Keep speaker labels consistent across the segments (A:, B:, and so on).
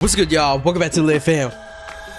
A: What's good, y'all? Welcome back to Live Fam.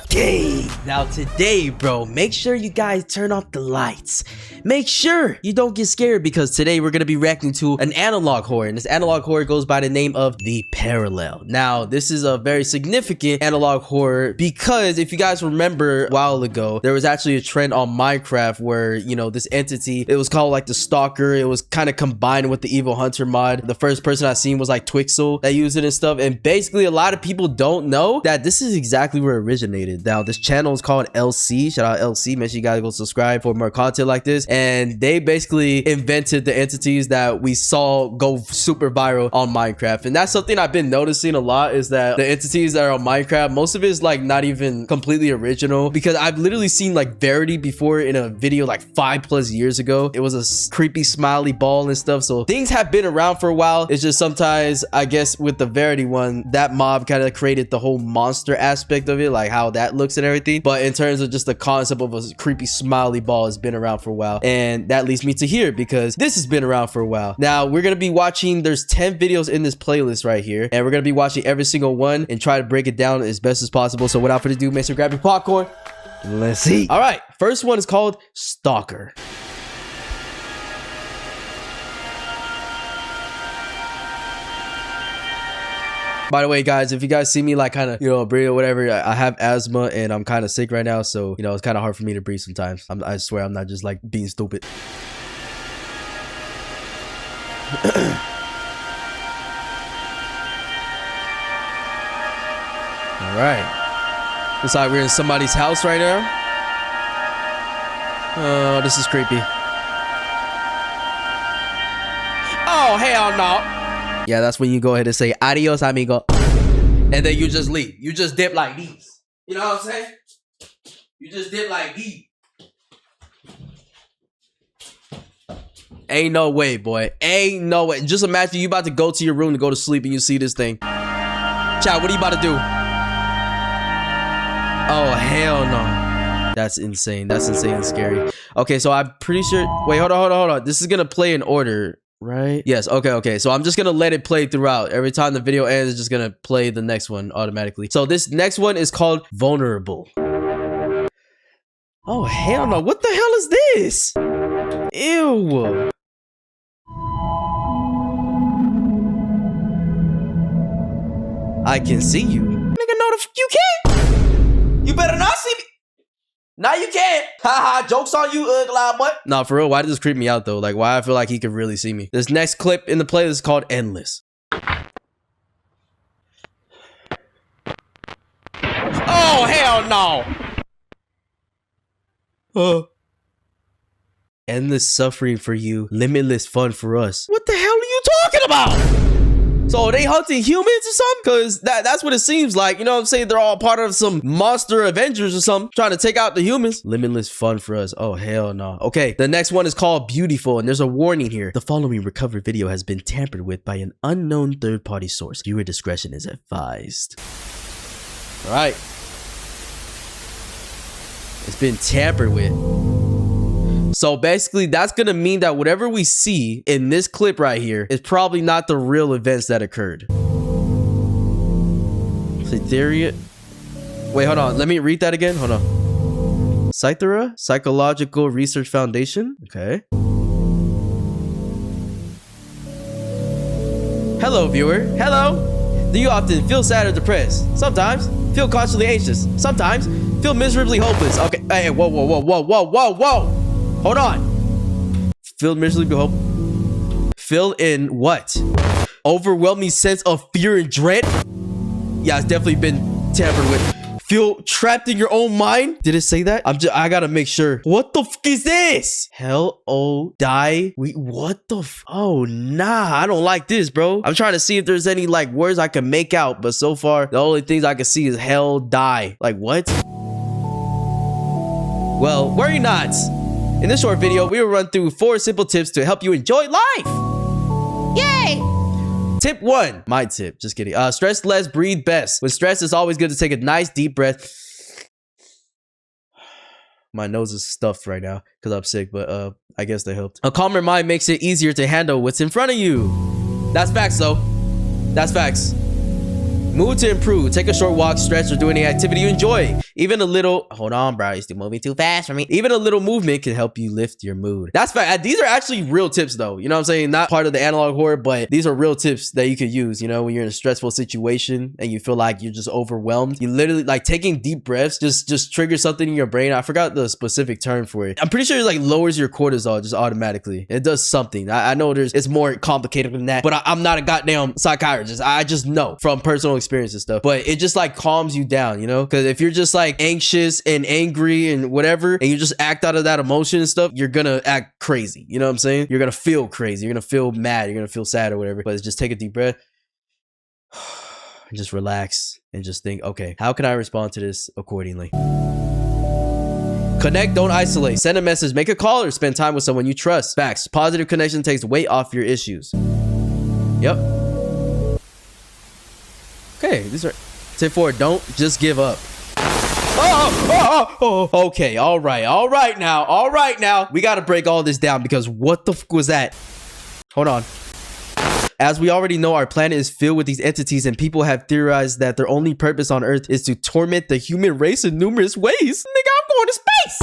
A: Okay, now today, bro, make sure you guys turn off the lights. Make sure you don't get scared because today we're going to be reacting to an analog horror, and this analog horror goes by the name of The Parallel. Now, this is a very significant analog horror because if you guys remember a while ago, there was actually a trend on Minecraft where, you know, this entity, it was called like the Stalker. It was kind of combined with the Evil Hunter mod. The first person I seen was like Twixel that used it and stuff, and basically a lot of people don't know that this is exactly where it originated. Now, this channel is called LC. Shout out LC. Make sure you guys go subscribe for more content like this. And they basically invented the entities that we saw go super viral on Minecraft. And that's something I've been noticing a lot, is that the entities that are on Minecraft, most of it is like not even completely original, because I've literally seen like Verity before in a video like 5+ years ago. It was a creepy smiley ball and stuff. So things have been around for a while. It's just sometimes, I guess with the Verity one, that mob kind of created the whole monster aspect of it, like how that looks and everything. But in terms of just the concept of a creepy smiley ball, has been around for a while, and that leads me to here because this has been around for a while. Now we're gonna be watching, there's 10 videos in this playlist right here, and we're gonna be watching every single one and try to break it down as best as possible. So without further ado, make sure to grab your popcorn. Let's see. All right, first one is called Stalker. By the way, guys, if you guys see me like kind of, you know, breathe or whatever, I have asthma and I'm kind of sick right now. So, you know, it's kind of hard for me to breathe sometimes. I swear I'm not just like being stupid. All right. Looks like we're in somebody's house right now. Oh, this is creepy. Oh, hell no. Yeah, that's when you go ahead and say adios, amigo. And then you just leave. You just dip like these. You know what I'm saying? You just dip like these. Ain't no way, boy. Ain't no way. Just imagine you about to go to your room to go to sleep and you see this thing. Child, what are you about to do? Oh, hell no. That's insane. That's insane and scary. Okay, so I'm pretty sure... Wait, hold on. This is going to play in order, right? Yes, okay. So I'm just going to let it play throughout. Every time the video ends, it's just going to play the next one automatically. So this next one is called Vulnerable. Oh, hell no. What the hell is this? Ew. I can see you. Nigga, no, you can't. You better not see me. Now you can't. Haha, joke's on you, ugly boy. Nah, for real, why does this creep me out though? Like, why I feel like he could really see me. This next clip in the playlist is called Endless. Oh, hell no. Endless suffering for you, limitless fun for us. What the hell are you talking about? So are they hunting humans or something? Because that's what it seems like. You know what I'm saying? They're all part of some monster Avengers or something, trying to take out the humans. Limitless fun for us. Oh, hell no. Okay, the next one is called Beautiful, and there's a warning here. The following recovered video has been tampered with by an unknown third-party source. Viewer discretion is advised. All right. It's been tampered with. So basically, that's going to mean that whatever we see in this clip right here is probably not the real events that occurred. Cytheria. Wait, hold on. Let me read that again. Hold on. Cythera? Psychological Research Foundation. Okay. Hello, viewer. Hello. Do you often feel sad or depressed? Sometimes. Feel constantly anxious. Sometimes. Feel miserably hopeless. Okay. Hey, whoa. Hold on. Feel miserably hopeless. Fill in what? Overwhelming sense of fear and dread? Yeah, it's definitely been tampered with. Feel trapped in your own mind? Did it say that? I gotta make sure. What the fuck is this? Hell, oh, die. Wait, what the oh, nah, I don't like this, bro. I'm trying to see if there's any like words I can make out, but so far, the only things I can see is hell, die. Like what? Well, worry not. In this short video, we will run through 4 simple tips to help you enjoy life. Yay! Tip 1. My tip. Just kidding. Stress less, breathe best. When stressed, it's always good to take a nice deep breath. My nose is stuffed right now because I'm sick, but I guess they helped. A calmer mind makes it easier to handle what's in front of you. That's facts, though. That's facts. Mood to improve. Take a short walk, stretch, or do any activity you enjoy. Even a little... Hold on, bro. You're still moving too fast for me. Even a little movement can help you lift your mood. That's fact. These are actually real tips, though. You know what I'm saying? Not part of the analog horror, but these are real tips that you could use, you know, when you're in a stressful situation and you feel like you're just overwhelmed. You literally, like, taking deep breaths just triggers something in your brain. I forgot the specific term for it. I'm pretty sure it, like, lowers your cortisol just automatically. It does something. I know it's more complicated than that, but I'm not a goddamn psychiatrist. I just know from personal experience and stuff. But it just, like, calms you down, you know? Because if you're just, like, anxious and angry and whatever, and you just act out of that emotion and stuff, you're gonna act crazy. You know what I'm saying? You're gonna feel crazy. You're gonna feel mad. You're gonna feel sad or whatever. But just take a deep breath. And just relax and just think, okay, how can I respond to this accordingly? Connect, don't isolate. Send a message, make a call, or spend time with someone you trust. Facts. Positive connection takes weight off your issues. Yep. Okay, these are tip 4. Don't just give up. Okay, all right now. We gotta break all this down because what the fuck was that? Hold on. As we already know, our planet is filled with these entities, and people have theorized that their only purpose on Earth is to torment the human race in numerous ways. Nigga, I'm going to space!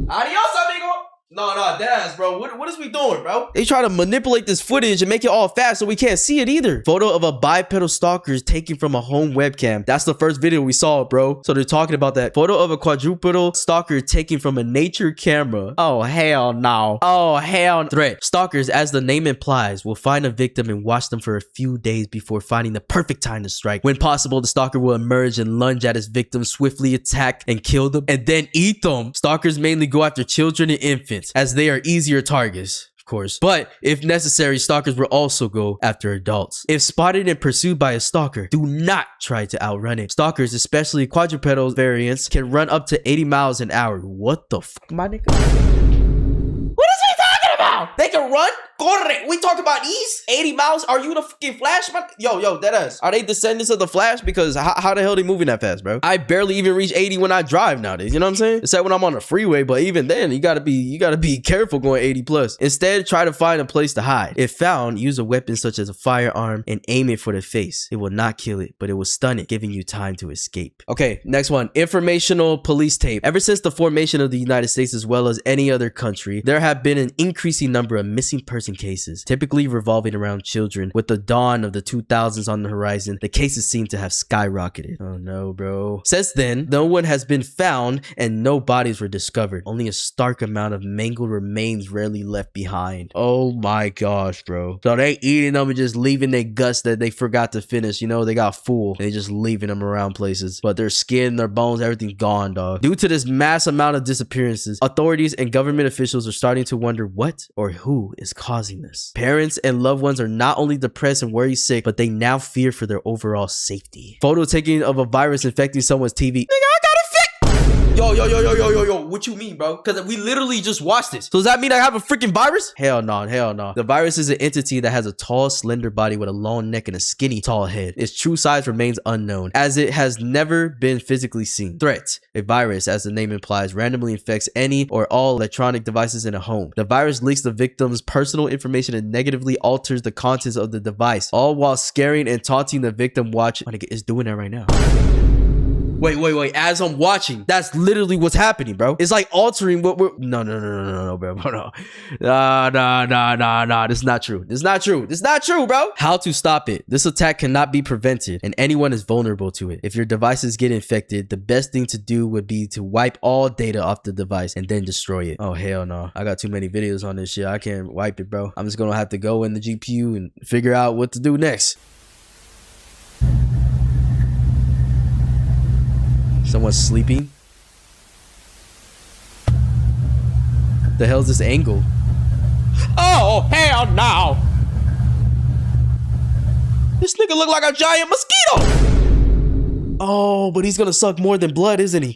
A: Adios, amigo! No, deadass, bro. What is we doing, bro? They try to manipulate this footage and make it all fast so we can't see it either. Photo of a bipedal stalker is taken from a home webcam. That's the first video we saw, bro. So they're talking about that. Photo of a quadrupedal stalker taken from a nature camera. Oh, hell no. Oh, hell. Threat. Stalkers, as the name implies, will find a victim and watch them for a few days before finding the perfect time to strike. When possible, the stalker will emerge and lunge at his victim, swiftly attack and kill them, and then eat them. Stalkers mainly go after children and infants, as they are easier targets, of course. But if necessary, stalkers will also go after adults. If spotted and pursued by a stalker, do not try to outrun it. Stalkers, especially quadrupedal variants, can run up to 80 miles an hour. What the fuck, my nigga? What is he talking about? They can run? Corre. We talk about these 80 miles. Are you the fucking Flash, man? Yo, deadass. Are they descendants of the Flash? Because how the hell are they moving that fast, bro? I barely even reach 80 when I drive nowadays. You know what I'm saying? Except when I'm on the freeway. But even then, you gotta be careful going 80 plus. Instead, try to find a place to hide. If found, use a weapon such as a firearm and aim it for the face. It will not kill it, but it will stun it, giving you time to escape. Okay, next one. Informational police tape. Ever since the formation of the United States, as well as any other country, there have been an increasing number of missing person cases, typically revolving around children. With the dawn of the 2000s on the horizon, the cases seem to have skyrocketed. Oh no, bro. Since then, no one has been found and no bodies were discovered. Only a stark amount of mangled remains rarely left behind. Oh my gosh, bro. So they eating them and just leaving their guts that they forgot to finish. You know, they got full. They just leaving them around places. But their skin, their bones, everything's gone, dog. Due to this mass amount of disappearances, authorities and government officials are starting to wonder what or who is causing this. Parents and loved ones are not only depressed and worried sick, but they now fear for their overall safety. Photo taking of a virus infecting someone's TV. Nigga, I got infected. Yo. What you mean, bro? Because we literally just watched this. So does that mean I have a freaking virus? Hell no. The virus is an entity that has a tall, slender body with a long neck and a skinny, tall head. Its true size remains unknown, as it has never been physically seen. Threat. A virus, as the name implies, randomly infects any or all electronic devices in a home. The virus leaks the victim's personal information and negatively alters the contents of the device, all while scaring and taunting the victim. Watch. My nigga is doing that right now. Wait. As I'm watching, that's literally what's happening, bro. It's like altering what we're... No, bro. No. This is not true. This is not true, bro. How to stop it? This attack cannot be prevented, and anyone is vulnerable to it. If your devices get infected, the best thing to do would be to wipe all data off the device and then destroy it. Oh, hell no. I got too many videos on this shit. I can't wipe it, bro. I'm just gonna have to go in the GPU and figure out what to do next. Someone's sleeping. The hell's this angle? Oh, hell no! This nigga look like a giant mosquito! Oh, but he's gonna suck more than blood, isn't he?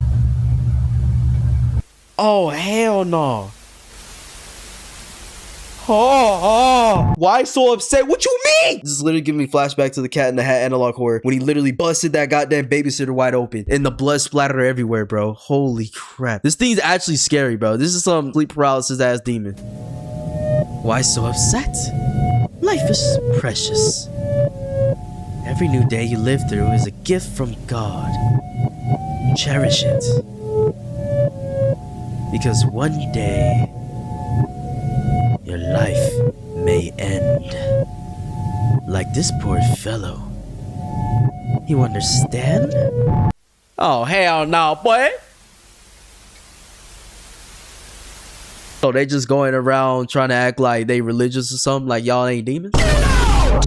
A: Oh, hell no. Oh, why so upset? What you mean? This is literally giving me flashback to the Cat in the Hat analog horror when he literally busted that goddamn babysitter wide open and the blood splattered everywhere, bro. Holy crap. This thing's actually scary, bro. This is some sleep paralysis ass demon. Why so upset? Life is precious. Every new day you live through is a gift from God. Cherish it. Because one day, your life may end. Like this poor fellow. You understand? Oh, hell no, boy. So they just going around trying to act like they religious or something, like y'all ain't demons?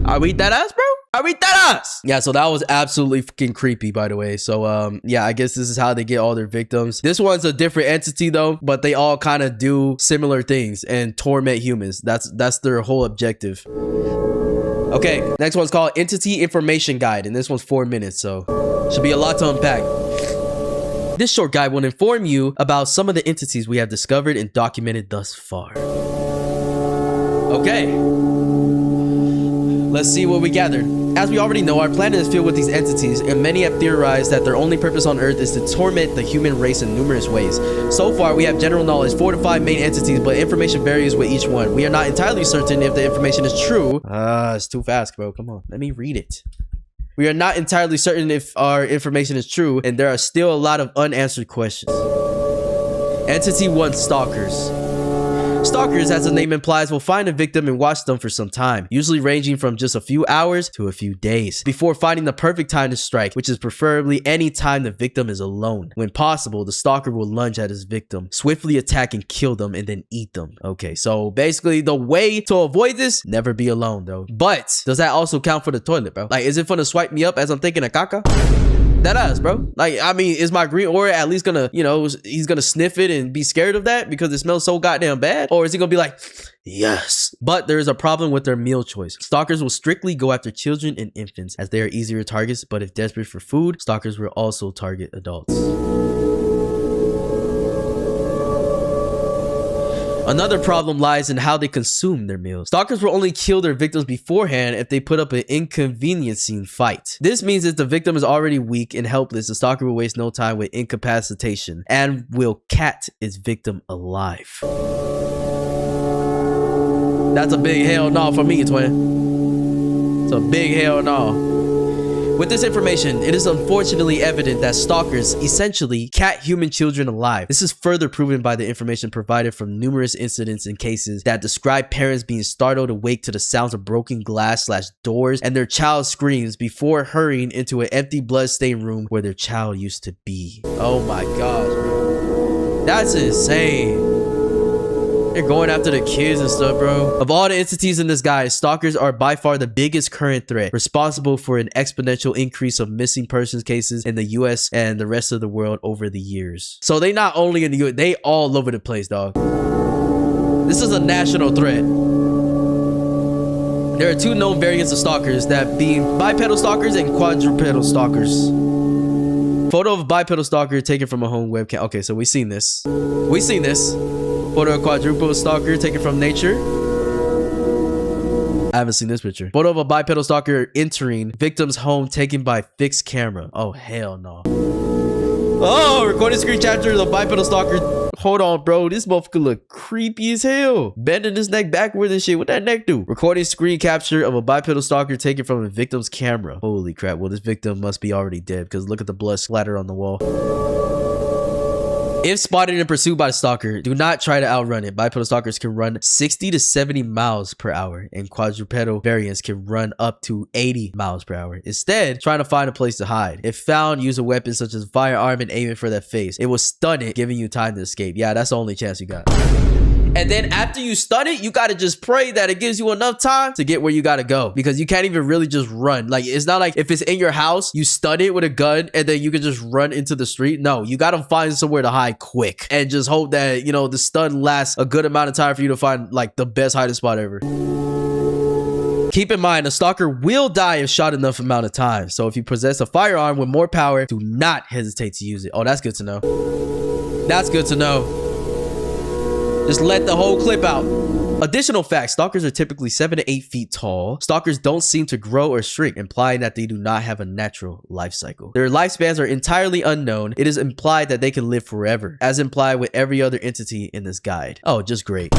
A: Are we that ass, bro? Are we that ass? Yeah, so that was absolutely fucking creepy, by the way. So, yeah, I guess this is how they get all their victims. This one's a different entity, though, but they all kind of do similar things and torment humans. That's their whole objective. Okay, next one's called Entity Information Guide, and this one's 4 minutes, so should be a lot to unpack. This short guide will inform you about some of the entities we have discovered and documented thus far. Okay. Let's see what we gathered. As we already know, our planet is filled with these entities, and many have theorized that their only purpose on Earth is to torment the human race in numerous ways. So far, we have general knowledge, 4 to 5 main entities, but information varies with each one. We are not entirely certain if the information is true. It's too fast, bro. Come on, let me read it. We are not entirely certain if our information is true, and there are still a lot of unanswered questions. Entity 1, Stalkers. Stalkers, as the name implies, will find a victim and watch them for some time, usually ranging from just a few hours to a few days, before finding the perfect time to strike, which is preferably any time the victim is alone. When possible, the stalker will lunge at his victim, swiftly attack and kill them, and then eat them. Okay, so basically the way to avoid this, never be alone though. But does that also count for the toilet, bro? Like, is it gonna swipe me up as I'm thinking of caca? That ass, bro. Like, I mean, is my green aura at least gonna, you know, he's gonna sniff it and be scared of that because it smells so goddamn bad? Or is he gonna be like, yes? But there is a problem with their meal choice. Stalkers will strictly go after children and infants as they are easier targets, but if desperate for food, stalkers will also target adults. Another problem lies in how they consume their meals. Stalkers will only kill their victims beforehand if they put up an inconveniencing fight. This means if the victim is already weak and helpless, the stalker will waste no time with incapacitation and will cat its victim alive. That's a big hell no for me, twin. It's a big hell no. With this information, it is unfortunately evident that stalkers essentially cat human children alive. This is further proven by the information provided from numerous incidents and cases that describe parents being startled awake to the sounds of broken glass / doors and their child screams before hurrying into an empty blood-stained room where their child used to be. Oh my gosh, bro. That's insane. They're going after the kids and stuff, bro. Of all the entities in this guide, stalkers are by far the biggest current threat, responsible for an exponential increase of missing persons cases in the US and the rest of the world over the years. So they not only in the US, they all over the place, dog. This is a national threat. There are 2 known variants of stalkers, that being bipedal stalkers and quadrupedal stalkers. Photo of a bipedal stalker taken from a home webcam. Okay, so we seen this. We seen this. Photo of a quadruple stalker taken from nature. I haven't seen this picture. Photo of a bipedal stalker entering victim's home taken by fixed camera. Oh, hell no. Oh, recorded screen capture of the bipedal stalker. Hold on, bro. This motherfucker look creepy as hell. Bending his neck backwards and shit. What that neck do? Recording screen capture of a bipedal stalker taken from a victim's camera. Holy crap. Well, this victim must be already dead because look at the blood splatter on the wall. If spotted and pursued by the stalker, do not try to outrun it. Bipedal stalkers can run 60 to 70 miles per hour, and quadrupedal variants can run up to 80 miles per hour. Instead, trying to find a place to hide. If found, use a weapon such as a firearm and aim it for their face. It will stun it, giving you time to escape. Yeah, that's the only chance you got. And then after you stun it, you gotta just pray that it gives you enough time to get where you gotta go. Because you can't even really just run. Like, it's not like if it's in your house, you stun it with a gun and then you can just run into the street. No, you gotta find somewhere to hide quick. And just hope that, you know, the stun lasts a good amount of time for you to find, like, the best hiding spot ever. Keep in mind, a stalker will die if shot enough amount of time. So if you possess a firearm with more power, do not hesitate to use it. Oh, that's good to know. That's good to know. Just let the whole clip out. Additional facts, stalkers are typically 7 to 8 feet tall. Stalkers don't seem to grow or shrink, implying that they do not have a natural life cycle. Their lifespans are entirely unknown. It is implied that they can live forever, as implied with every other entity in this guide. Oh, just great.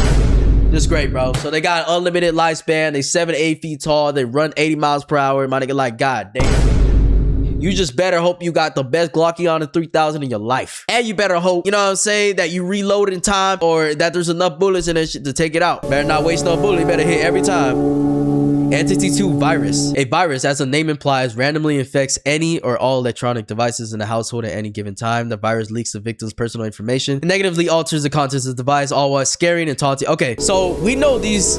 A: Just great, bro. So they got unlimited lifespan. They 7 to 8 feet tall. They run 80 miles per hour. My nigga, like, god damn. You just better hope you got the best Glocky on the 3000 in your life. And you better hope, you know what I'm saying, that you reload in time or that there's enough bullets in it to take it out. Better not waste no bullet. You better hit every time. Entity 2 virus. A virus, as the name implies, randomly infects any or all electronic devices in the household at any given time. The virus leaks the victim's personal information and negatively alters the contents of the device, all while scaring and taunting. Okay, so we know these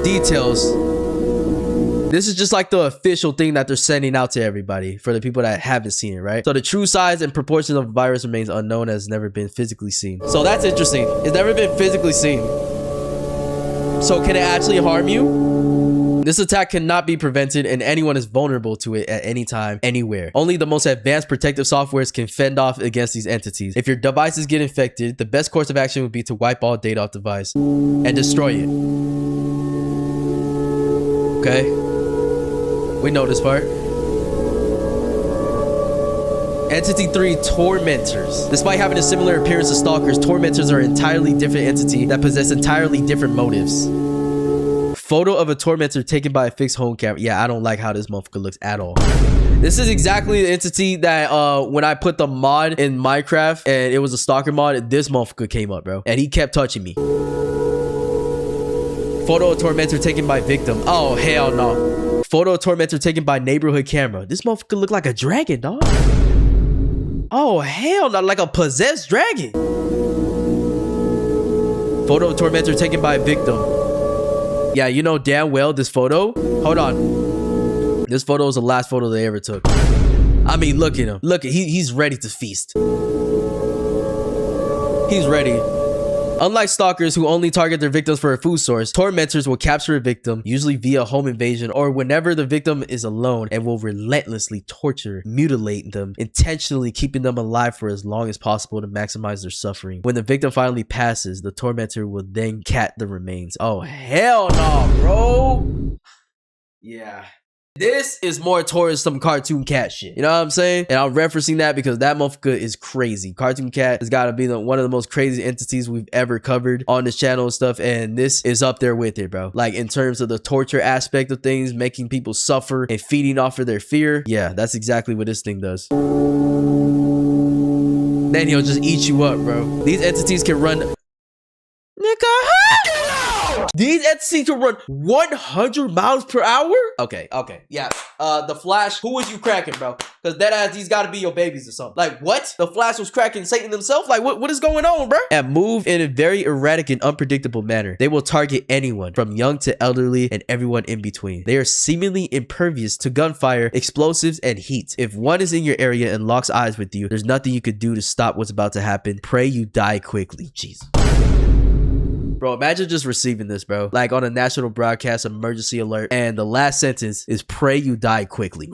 A: details. This is just like the official thing that they're sending out to everybody for the people that haven't seen it, right? So the true size and proportion of the virus remains unknown, as never been physically seen. So that's interesting. It's never been physically seen. So can it actually harm you? This attack cannot be prevented and anyone is vulnerable to it at any time, anywhere. Only the most advanced protective softwares can fend off against these entities. If your devices get infected, the best course of action would be to wipe all data off the device and destroy it. Okay. We know this part. Entity 3, Tormentors. Despite having a similar appearance to Stalkers, Tormentors are an entirely different entity that possess entirely different motives. Photo of a Tormentor taken by a fixed home camera. Yeah, I don't like how this motherfucker looks at all. This is exactly the entity that when I put the mod in Minecraft and it was a Stalker mod, this motherfucker came up, bro. And he kept touching me. Photo of Tormentor taken by victim. Oh, hell no. Photo of Tormentor taken by neighborhood camera. This motherfucker look like a dragon, dog. Oh, hell no. Like a possessed dragon. Photo of Tormentor taken by victim. Yeah, you know damn well this photo. Hold on. This photo is the last photo they ever took. I mean, look at him. Look at he's ready to feast. He's ready. Unlike stalkers who only target their victims for a food source, tormentors will capture a victim, usually via home invasion or whenever the victim is alone, and will relentlessly torture, mutilate them, intentionally keeping them alive for as long as possible to maximize their suffering. When the victim finally passes, the tormentor will then cat the remains. Oh, hell no, bro. Yeah. This is more towards some cartoon cat shit. You know what I'm saying? And I'm referencing that because that motherfucker is crazy. Cartoon cat has got to be one of the most crazy entities we've ever covered on this channel and stuff. And this is up there with it, bro. Like in terms of the torture aspect of things, making people suffer and feeding off of their fear. Yeah, that's exactly what this thing does. Then he'll just eat you up, bro. These entities can run... Nigga, these entities can run 100 miles per hour? Okay, yeah. The Flash, who was you cracking, bro? Because that ass, these gotta be your babies or something. Like, what? The Flash was cracking Satan himself? Like, what is going on, bro? And move in a very erratic and unpredictable manner. They will target anyone, from young to elderly and everyone in between. They are seemingly impervious to gunfire, explosives, and heat. If one is in your area and locks eyes with you, there's nothing you could do to stop what's about to happen. Pray you die quickly. Jesus. Bro, imagine just receiving this, bro. Like on a national broadcast, emergency alert, and the last sentence is pray you die quickly.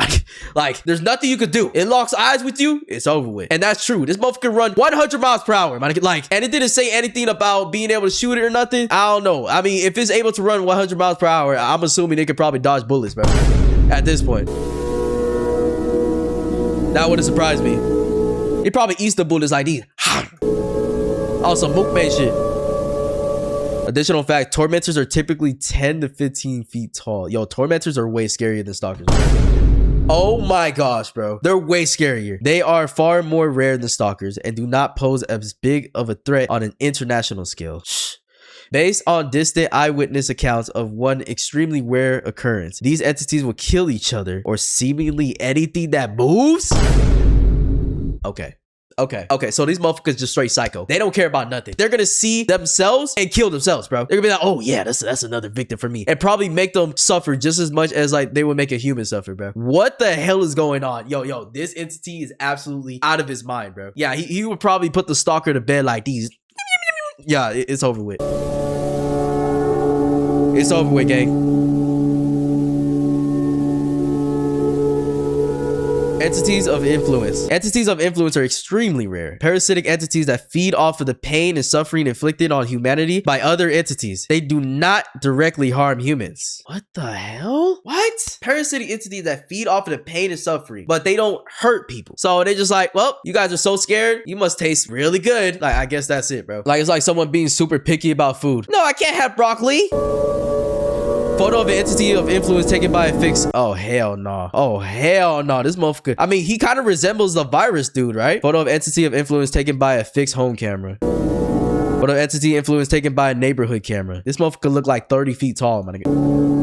A: Like, there's nothing you could do. It locks eyes with you, it's over with. And that's true. This motherfucker can run 100 miles per hour. Like, and it didn't say anything about being able to shoot it or nothing. I don't know. I mean, if it's able to run 100 miles per hour, I'm assuming it could probably dodge bullets, bro. At this point. That wouldn't surprise me. It probably eats the bullets like these. Oh, some mukbang shit. Additional fact, tormentors are typically 10 to 15 feet tall. Yo, tormentors are way scarier than stalkers. Oh my gosh, bro. They're way scarier. They are far more rare than stalkers and do not pose as big of a threat on an international scale. Based on distant eyewitness accounts of one extremely rare occurrence, these entities will kill each other or seemingly anything that moves? Okay, so these motherfuckers just straight psycho. They don't care about nothing. They're gonna see themselves and kill themselves, bro. They're gonna be like, oh yeah, that's another victim for me. And probably make them suffer just as much as like they would make a human suffer, bro. What the hell is going on? Yo, this entity is absolutely out of his mind, bro. Yeah, he would probably put the stalker to bed like these. Yeah, it's over with. It's over with, gang. Entities of influence. Entities of influence are extremely rare. Parasitic entities that feed off of the pain and suffering inflicted on humanity by other entities. They do not directly harm humans. What the hell? What? Parasitic entities that feed off of the pain and suffering, but they don't hurt people. So they just like, well, you guys are so scared. You must taste really good. Like, I guess that's it, bro. Like, it's like someone being super picky about food. No, I can't have broccoli. Photo of an entity of influence taken by a fixed... Oh, hell no. Oh, hell no. This motherfucker... I mean, he kind of resembles the virus dude, right? Photo of entity of influence taken by a fixed home camera. Photo of entity influence taken by a neighborhood camera. This motherfucker look like 30 feet tall, my nigga.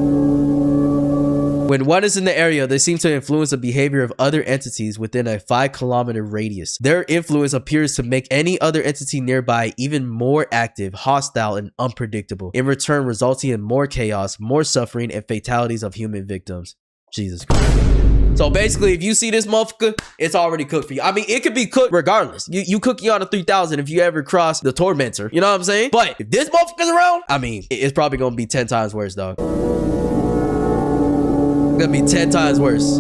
A: When one is in the area, they seem to influence the behavior of other entities within a 5-kilometer radius. Their influence appears to make any other entity nearby even more active, hostile, and unpredictable, in return resulting in more chaos, more suffering, and fatalities of human victims. Jesus Christ. So basically, if you see this motherfucker, it's already cooked for you. I mean, it could be cooked regardless. You cookie on a 3000 if you ever cross the Tormentor. You know what I'm saying? But if this motherfucker's around, I mean, it's probably gonna be 10 times worse, dog. Gonna be 10 times worse.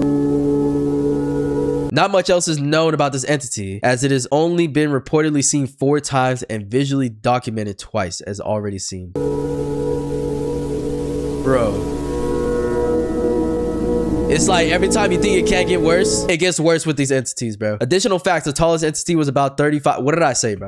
A: Not much else is known about this entity, as it has only been reportedly seen 4 times and visually documented twice, as already seen. Bro. It's like every time you think it can't get worse, it gets worse with these entities, bro. Additional facts, the tallest entity was about 35. What did I say, bro?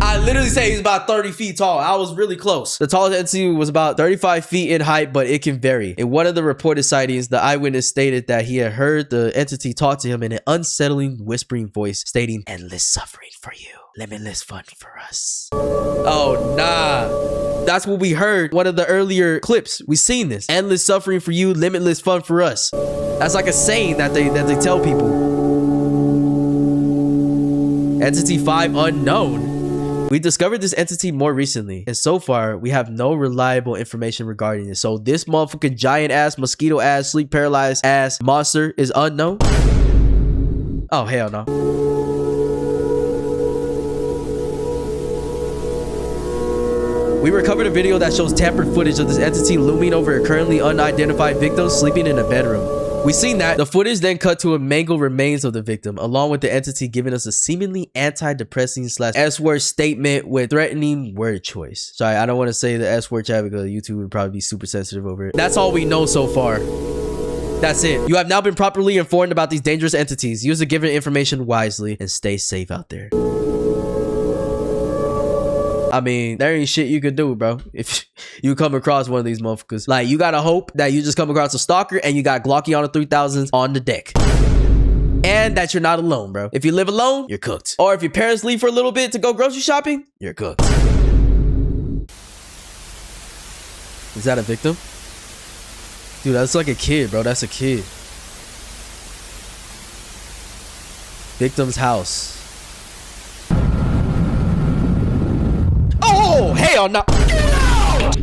A: I literally say he's about 30 feet tall. I was really close. The tallest entity was about 35 feet in height, but it can vary. In one of the reported sightings, the eyewitness stated that he had heard the entity talk to him in an unsettling, whispering voice, stating, "Endless suffering for you, limitless fun for us." Oh, nah. That's what we heard. One of the earlier clips. We seen this. Endless suffering for you, limitless fun for us. That's like a saying that they tell people. Entity 5 unknown. We discovered this entity more recently, and so far, we have no reliable information regarding it. So this motherfucking giant ass, mosquito ass, sleep paralyzed ass monster is unknown? Oh, hell no. We recovered a video that shows tampered footage of this entity looming over a currently unidentified victim sleeping in a bedroom. We seen that. The footage then cut to a mangled remains of the victim, along with the entity giving us a seemingly anti-depressing / S-word statement with threatening word choice. Sorry, I don't want to say the S-word chat because YouTube would probably be super sensitive over it. That's all we know so far. That's it. You have now been properly informed about these dangerous entities. Use the given information wisely and stay safe out there. I mean, there ain't shit you could do, bro. If you come across one of these motherfuckers, like, you gotta hope that you just come across a stalker and you got Glocky on the 3000s on the deck. And that you're not alone, bro. If you live alone, you're cooked. Or if your parents leave for a little bit to go grocery shopping, you're cooked. Is that a victim? Dude, that's like a kid, bro. That's a kid. Victim's house. Oh, hell no. Get out!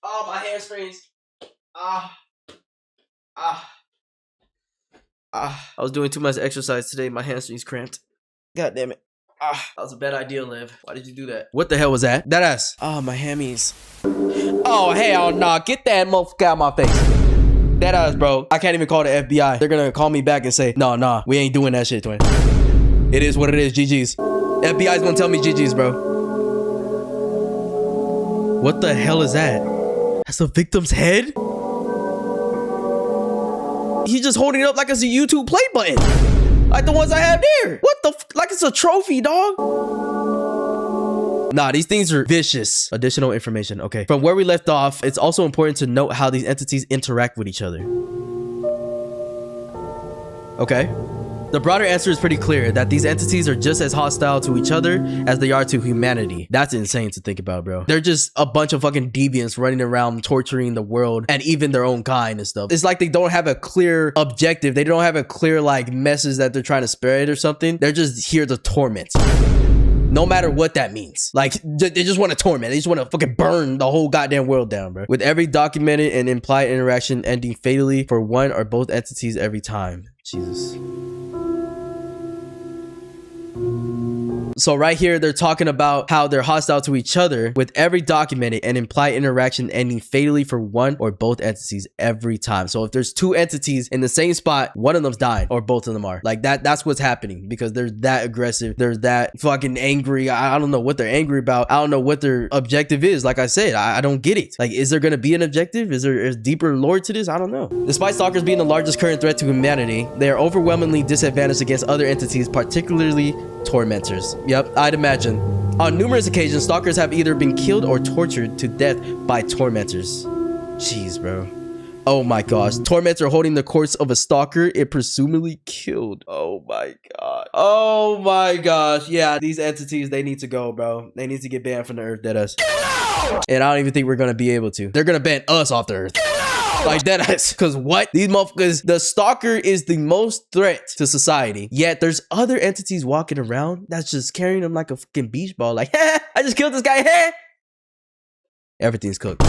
A: Oh, my hamstrings. I was doing too much exercise today. My hamstrings cramped. God damn it. That was a bad idea, Liv. Why did you do that? What the hell was that? That ass. Oh, my hammies. Oh, hell no. Get that motherfucker out of my face. That ass, bro. I can't even call the FBI. They're gonna call me back and say, nah, we ain't doing that shit, twin. It is what it is, GG's. FBI's gonna tell me GG's, bro. What the hell is that? That's the victim's head? He's just holding it up like it's a YouTube play button. Like the ones I have there. What the like it's a trophy, dog. Nah, these things are vicious. Additional information. Okay. From where we left off, it's also important to note how these entities interact with each other. Okay. The broader answer is pretty clear that these entities are just as hostile to each other as they are to humanity. That's insane to think about, bro. They're just a bunch of fucking deviants running around torturing the world and even their own kind and stuff. It's like they don't have a clear objective. They don't have a clear like message that they're trying to spread or something. They're just here to torment. No matter what that means. Like, they just want to torment. They just want to fucking burn the whole goddamn world down, bro. With every documented and implied interaction ending fatally for one or both entities every time. Jesus. So right here, they're talking about how they're hostile to each other, with every documented and implied interaction ending fatally for one or both entities every time. So if there's two entities in the same spot, one of them's died or both of them are. Like that's what's happening, because they're that aggressive. They're that fucking angry. I don't know what they're angry about. I don't know what their objective is. Like I said, I don't get it. Like, is there going to be an objective? Is there a deeper lore to this? I don't know. Despite Stalkers being the largest current threat to humanity, they are overwhelmingly disadvantaged against other entities, particularly Tormentors. Yep, I'd imagine. On numerous occasions, Stalkers have either been killed or tortured to death by Tormentors. Jeez, bro. Oh my gosh. Tormentor holding the corpse of a Stalker it presumably killed. Oh my god. Oh my gosh. Yeah, these entities, they need to go, bro. They need to get banned from the earth, deadass. And I don't even think we're gonna be able to. They're gonna ban us off the earth. Like deadass. Cause what? These motherfuckers, the Stalker is the most threat to society. Yet there's other entities walking around that's just carrying them like a fucking beach ball. Like, I just killed this guy. Everything's cooked.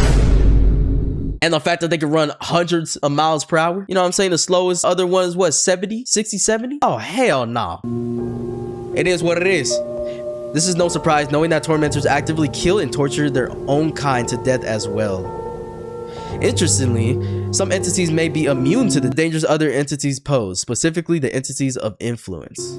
A: And the fact that they can run hundreds of miles per hour. You know what I'm saying? The slowest other one is what, 70, 60, 70? Oh, hell no. It is what it is. This is no surprise, knowing that Tormentors actively kill and torture their own kind to death as well. Interestingly, some entities may be immune to the dangers other entities pose, specifically the entities of influence.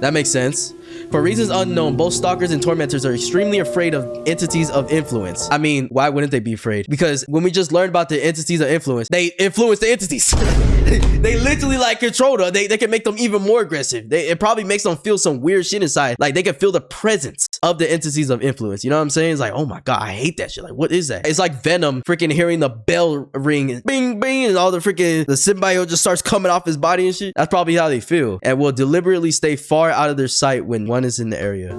A: That makes sense. For reasons unknown, both Stalkers and Tormentors are extremely afraid of entities of influence. I mean, why wouldn't they be afraid? Because when we just learned about the entities of influence, they influence the entities. They literally like control them. They can make them even more aggressive. It probably makes them feel some weird shit inside. Like they can feel the presence of the entities of influence. You know what I'm saying? It's like, oh my god, I hate that shit. Like, what is that? It's like Venom freaking hearing the bell ring, bing, bing, and all the symbiote just starts coming off his body and shit. That's probably how they feel, and will deliberately stay far out of their sight when one is in the area.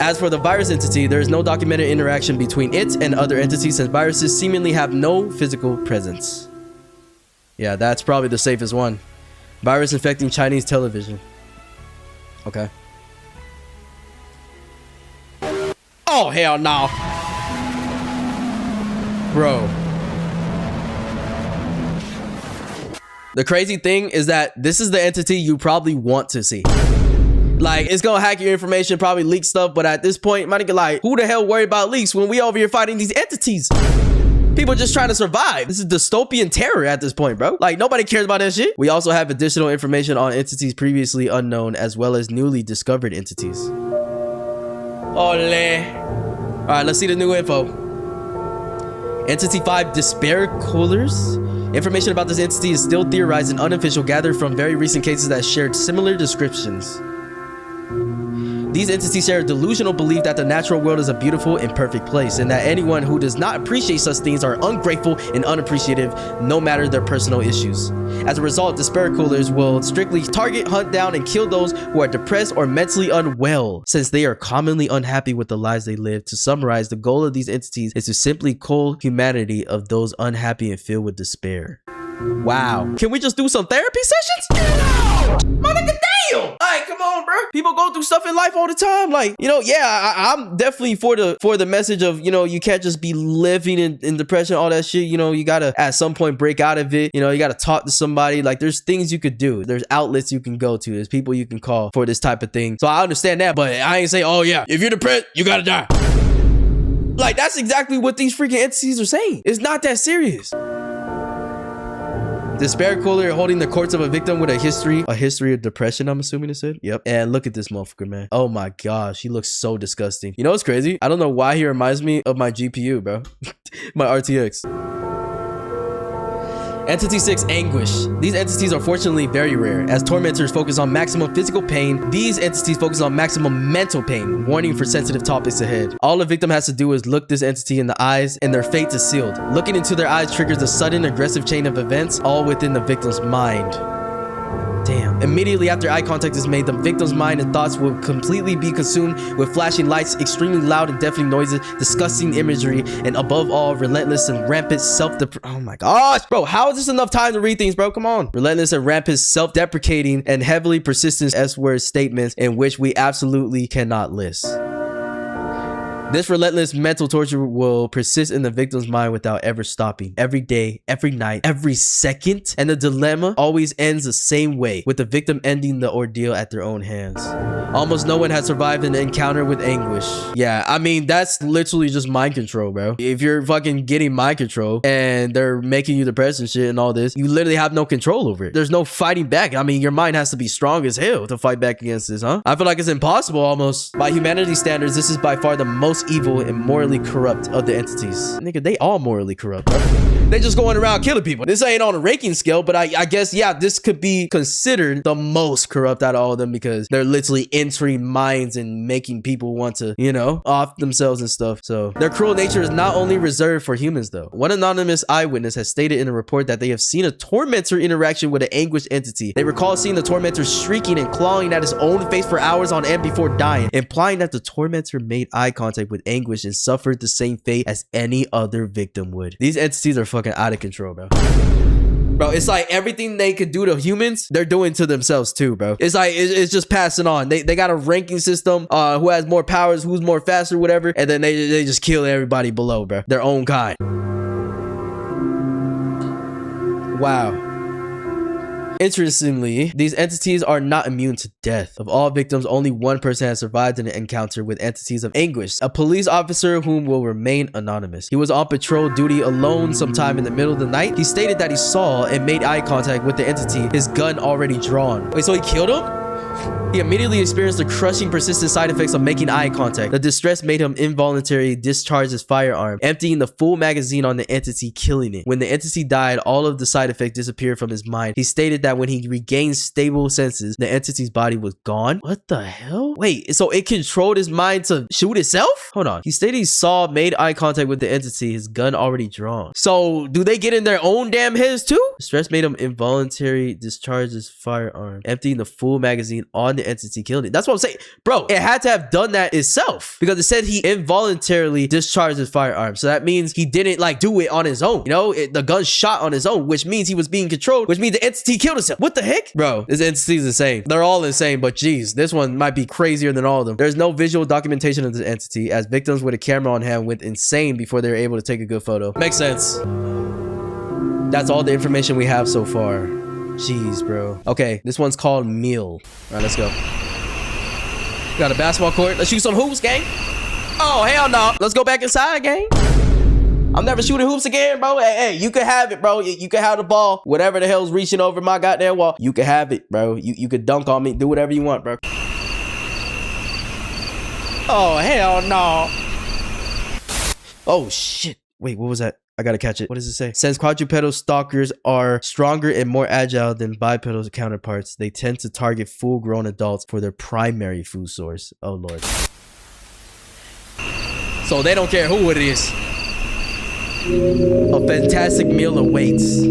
A: As for the virus entity, there is no documented interaction between it and other entities, since viruses seemingly have no physical presence. Yeah, that's probably the safest one. Virus infecting Chinese television. Okay. Oh, hell no. Bro. The crazy thing is that this is the entity you probably want to see. Like, it's gonna hack your information, probably leak stuff, but at this point, my nigga, like, who the hell worry about leaks when we over here fighting these entities? People just trying to survive. This is dystopian terror at this point, bro. Like, nobody cares about that shit. We also have additional information on entities previously unknown, as well as newly discovered entities. Ole. All right, let's see the new info. Entity 5, Despair Coolers. Information about this entity is still theorized and unofficial, gathered from very recent cases that shared similar descriptions. These entities share a delusional belief that the natural world is a beautiful and perfect place, and that anyone who does not appreciate such things are ungrateful and unappreciative, no matter their personal issues. As a result, Despair Coolers will strictly target, hunt down, and kill those who are depressed or mentally unwell, since they are commonly unhappy with the lives they live. To summarize, the goal of these entities is to simply cull humanity of those unhappy and filled with despair. Wow. Can we just do some therapy sessions? My nigga, damn! Alright, come on, bro. People go through stuff in life all the time. Like, you know, yeah, I'm definitely for the message of, you know, you can't just be living in depression, all that shit. You know, you gotta at some point break out of it. You know, you gotta talk to somebody. Like, there's things you could do. There's outlets you can go to. There's people you can call for this type of thing. So I understand that, but I ain't say, oh yeah, if you're depressed, you gotta die. Like, that's exactly what these freaking entities are saying. It's not that serious. Despair Cooler holding the corpse of a victim with a history of depression, I'm assuming it said. Yep. And look at this motherfucker, man. Oh my gosh, he looks so disgusting. You know what's crazy? I don't know why he reminds me of my GPU, bro. My RTX. Entity 6, Anguish. These entities are fortunately very rare. As Tormentors focus on maximum physical pain, these entities focus on maximum mental pain. Warning for sensitive topics ahead. All the victim has to do is look this entity in the eyes and their fate is sealed. Looking into their eyes triggers a sudden aggressive chain of events, all within the victim's mind. Damn. Immediately after eye contact is made, the victim's mind and thoughts will completely be consumed with flashing lights, extremely loud and deafening noises, disgusting imagery, and above all, relentless and rampant oh my gosh, bro, how is this enough time to read things, bro? Come on. Relentless and rampant self-deprecating and heavily persistent S-word statements in which we absolutely cannot list. This relentless mental torture will persist in the victim's mind without ever stopping. Every day, every night, every second. And the dilemma always ends the same way, with the victim ending the ordeal at their own hands. Almost no one has survived an encounter with Anguish. Yeah, I mean, that's literally just mind control, bro. If you're fucking getting mind control and they're making you depressed and shit and all this, you literally have no control over it. There's no fighting back. I mean, your mind has to be strong as hell to fight back against this, huh? I feel like it's impossible almost. By humanity standards, this is by far the most evil and morally corrupt of the entities. Nigga, they all morally corrupt, bro. They just going around killing people. This ain't on a ranking scale, but I guess, yeah, this could be considered the most corrupt out of all of them because they're literally entering minds and making people want to, you know, off themselves and stuff. So their cruel nature is not only reserved for humans, though. One anonymous eyewitness has stated in a report that they have seen a tormentor interaction with an Anguish entity. They recall seeing the tormentor shrieking and clawing at his own face for hours on end before dying, implying that the tormentor made eye contact with Anguish and suffered the same fate as any other victim would. These entities are fucking out of control, bro. Bro, it's like everything they could do to humans, they're doing to themselves too, bro. It's like, it's just passing on. They got a ranking system, who has more powers, who's more faster, whatever, and then they just kill everybody below, bro. Their own kind. Wow. Interestingly, these entities are not immune to death. Of all victims, only one person has survived in an encounter with entities of Anguish, a police officer whom will remain anonymous. He was on patrol duty alone sometime in the middle of the night. He stated that he saw and made eye contact with the entity, his gun already drawn. Wait, so he killed him? He immediately experienced the crushing, persistent side effects of making eye contact. The distress made him involuntarily discharge his firearm, emptying the full magazine on the entity, killing it. When the entity died, all of the side effects disappeared from his mind. He stated that when he regained stable senses, the entity's body was gone. What the hell? Wait, so it controlled his mind to shoot itself? Hold on. He stated he saw, made eye contact with the entity, his gun already drawn. So do they get in their own damn heads too? The stress made him involuntarily discharge his firearm, emptying the full magazine on the entity, killing it. That's what I'm saying, bro. It had to have done that itself because it said he involuntarily discharged his firearm, so that means he didn't like do it on his own, you know. The gun shot on his own, which means he was being controlled, which means the entity killed himself. What the heck, bro? This entity is insane. They're all insane, but geez, this one might be crazier than all of them. There's no visual documentation of this entity, as victims with a camera on hand went insane before they were able to take a good photo. Makes sense. That's all the information we have so far. Jeez, bro. Okay, this one's called Meal. All right, let's go. Got a basketball court. Let's shoot some hoops, gang. Oh, hell no. Let's go back inside, gang. I'm never shooting hoops again, bro. Hey, you can have it, bro. You can have the ball. Whatever the hell's reaching over my goddamn wall, you can have it, bro. You can dunk on me. Do whatever you want, bro. Oh, hell no. Oh, shit. Wait, what was that? I gotta catch it. What does it say? Since quadrupedal stalkers are stronger and more agile than bipedal counterparts, they tend to target full-grown adults for their primary food source. Oh, Lord. So they don't care who it is. A fantastic meal awaits.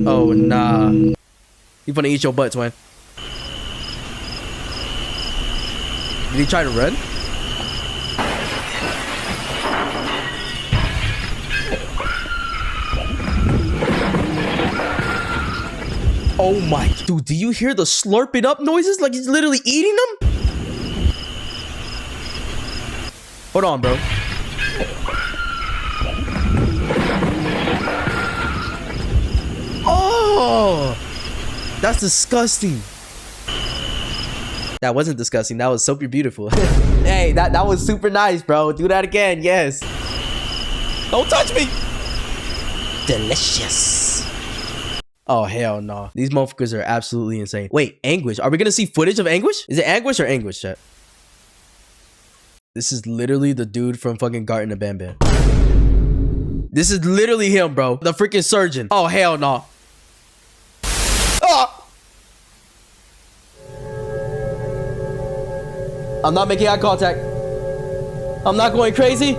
A: Oh, nah. You gonna eat your butt, twin. Did he try to run? Oh my, dude, do you hear the slurping up noises? Like he's literally eating them? Hold on, bro. Oh, that's disgusting. That wasn't disgusting. That was super beautiful. Hey, that was super nice, bro. Do that again. Yes. Don't touch me. Delicious. Oh, hell no. These motherfuckers are absolutely insane. Wait, Anguish. Are we gonna see footage of Anguish? Is it Anguish or Anguish, chat? This is literally the dude from fucking Garten of Banban. This is literally him, bro. The freaking surgeon. Oh, hell no. Oh! I'm not making eye contact. I'm not going crazy.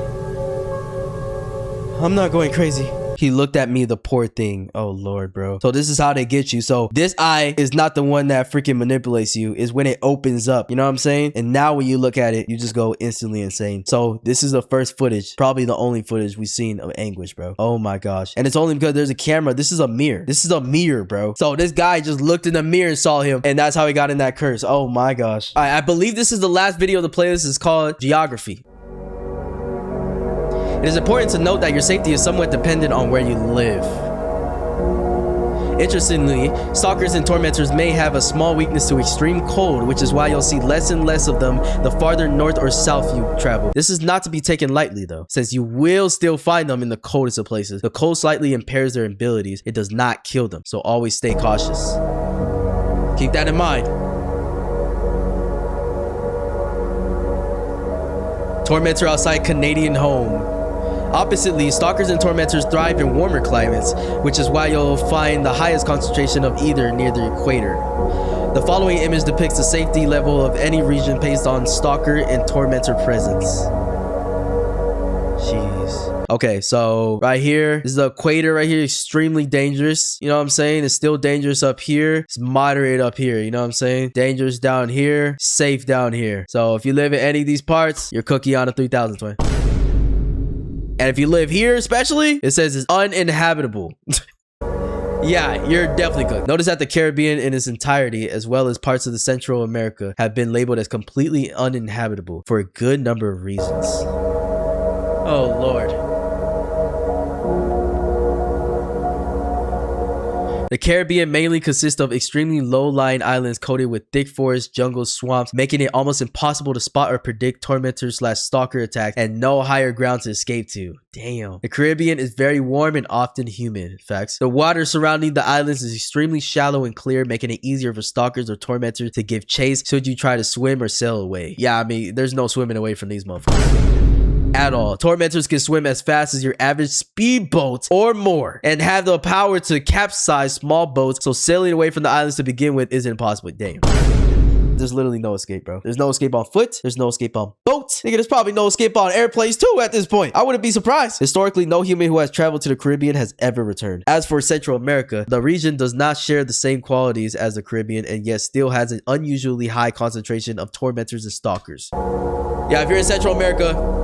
A: I'm not going crazy. He looked at me, the poor thing. Oh, Lord, bro. So this is how they get you. So this eye is not the one that freaking manipulates you. It's when it opens up. You know what I'm saying? And now when you look at it, you just go instantly insane. So this is the first footage, probably the only footage we've seen of Anguish, bro. Oh my gosh. And it's only because there's a camera. This is a mirror. This is a mirror, bro. So this guy just looked in the mirror and saw him. And that's how he got in that curse. Oh my gosh. All right, I believe this is the last video of the playlist. It's called Geography. It is important to note that your safety is somewhat dependent on where you live. Interestingly, stalkers and tormentors may have a small weakness to extreme cold, which is why you'll see less and less of them the farther north or south you travel. This is not to be taken lightly though, since you will still find them in the coldest of places. The cold slightly impairs their abilities. It does not kill them, so always stay cautious. Keep that in mind. Tormentor outside Canadian home. Oppositely, stalkers and tormentors thrive in warmer climates, which is why you'll find the highest concentration of either near the equator. The following image depicts the safety level of any region based on stalker and tormentor presence. Jeez. Okay, so right here this is the equator right here, extremely dangerous. You know what I'm saying? It's still dangerous up here. It's moderate up here. You know what I'm saying? Dangerous down here, safe down here. So if you live in any of these parts, you're cookie on a 3020. And if you live here especially, it says it's uninhabitable. Yeah, you're definitely cooked. Notice that the Caribbean in its entirety, as well as parts of the Central America, have been labeled as completely uninhabitable for a good number of reasons. Oh, Lord. The Caribbean mainly consists of extremely low-lying islands coated with thick forests, jungles, swamps, making it almost impossible to spot or predict tormentor/stalker attacks, and no higher ground to escape to. Damn. The Caribbean is very warm and often humid. Facts. The water surrounding the islands is extremely shallow and clear, making it easier for stalkers or tormentors to give chase should you try to swim or sail away. Yeah, I mean, there's no swimming away from these motherfuckers at all. Tormentors can swim as fast as your average speedboat or more and have the power to capsize small boats, so sailing away from the islands to begin with isn't possible. Damn. There's literally no escape, bro. There's no escape on foot. There's no escape on boats. Nigga, there's probably no escape on airplanes too at this point. I wouldn't be surprised. Historically, no human who has traveled to the Caribbean has ever returned. As for Central America, the region does not share the same qualities as the Caribbean and yet still has an unusually high concentration of tormentors and stalkers. Yeah, if you're in Central America,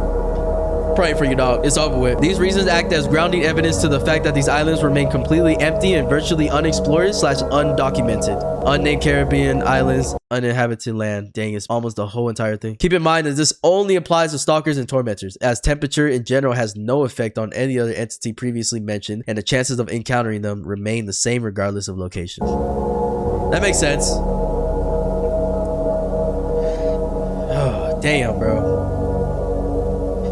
A: praying for you, dog. It's over with. These reasons act as grounding evidence to the fact that these islands remain completely empty and virtually unexplored/undocumented. Unnamed Caribbean islands, uninhabited land. Dang, it's almost the whole entire thing. Keep in mind that this only applies to stalkers and tormentors, as temperature in general has no effect on any other entity previously mentioned, and the chances of encountering them remain the same regardless of location. That makes sense. Oh, damn, bro.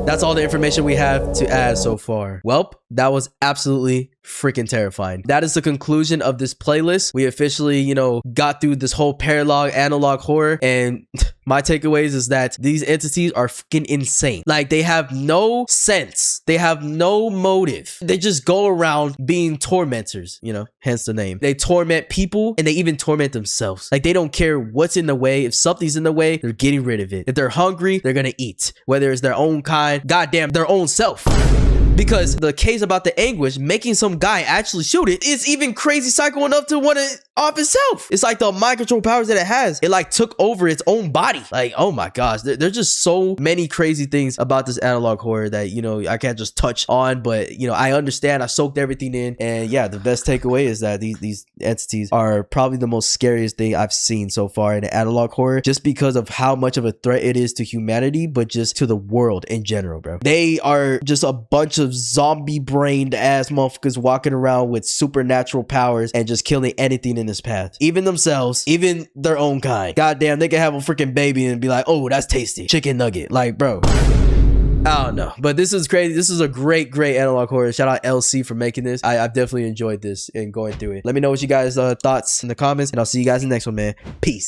A: That's all the information we have to add so far. Welp, that was absolutely freaking terrifying. That is the conclusion of this playlist. We officially, you know, got through this whole paralog analog horror, and my takeaways is that these entities are freaking insane. Like, they have no sense. They have no motive. They just go around being tormentors, you know, hence the name. They torment people and they even torment themselves. Like, they don't care what's in the way. If something's in the way, they're getting rid of it. If they're hungry, they're gonna eat. Whether it's their own kind, goddamn, their own self. Because the case about the Anguish making some guy actually shoot it is even crazy psycho enough to want to off itself. It's like the mind control powers that it has. It like took over its own body. Like, oh my gosh, there's just so many crazy things about this analog horror that, you know, I can't just touch on, but, you know, I understand. I soaked everything in. And yeah, the best takeaway is that these entities are probably the most scariest thing I've seen so far in analog horror, just because of how much of a threat it is to humanity, but just to the world in general, bro. They are just a bunch of zombie brained ass motherfuckers walking around with supernatural powers and just killing anything in this path, even themselves, even their own kind. Goddamn, they can have a freaking baby and be like, oh, that's tasty chicken nugget. Like, bro, I don't know, but this is crazy. This is a great analog horror. Shout out LC for making this. I've definitely enjoyed this and going through it. Let me know what you guys thoughts in the comments, and I'll see you guys in the next one, man. Peace.